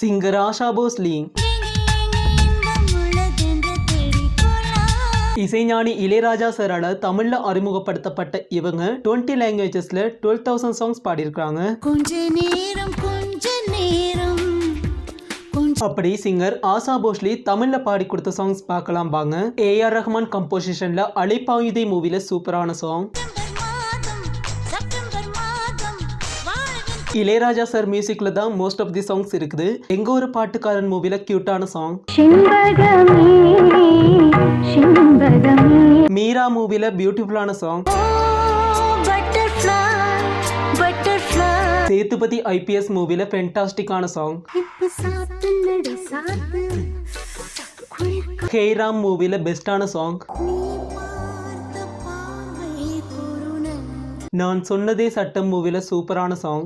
Singer Asha Bhosle, இசைஞானி இளையராஜா சாரால தமிழ்ல அறிமுகப்படுத்தப்பட்ட இவங்க 20 லாங்குவேஜஸ்ல 12,000 சாங்ஸ் பாடியிருக்காங்க. அப்படி சிங்கர் ஆஷா போஸ்லி தமிழ்ல பாடி கொடுத்த சாங்ஸ் பார்க்கலாம் வாங்க. ஏஆர் ரஹ்மான் கம்போசிஷன்ல அலைப்பாயுதே மூவில சூப்பரான சாங். இளையராஜா சார் மியூசிக்ல தான் மோஸ்ட் ஆஃப் தி சாங்ஸ் இருக்குது. எங்க ஒரு பாட்டுக்காரன் மூவில கியூட்டான சாங். மீரா மூவில பியூட்டிஃபுல்லான சாங். சேதுபதி ஐபிஎஸ் மூவில ஃபென்டாஸ்டிக்கான சாங். ஹேராம் மூவில பெஸ்டான சாங். நான் சொன்னதே சட்டம் மூவில சூப்பரான சாங்.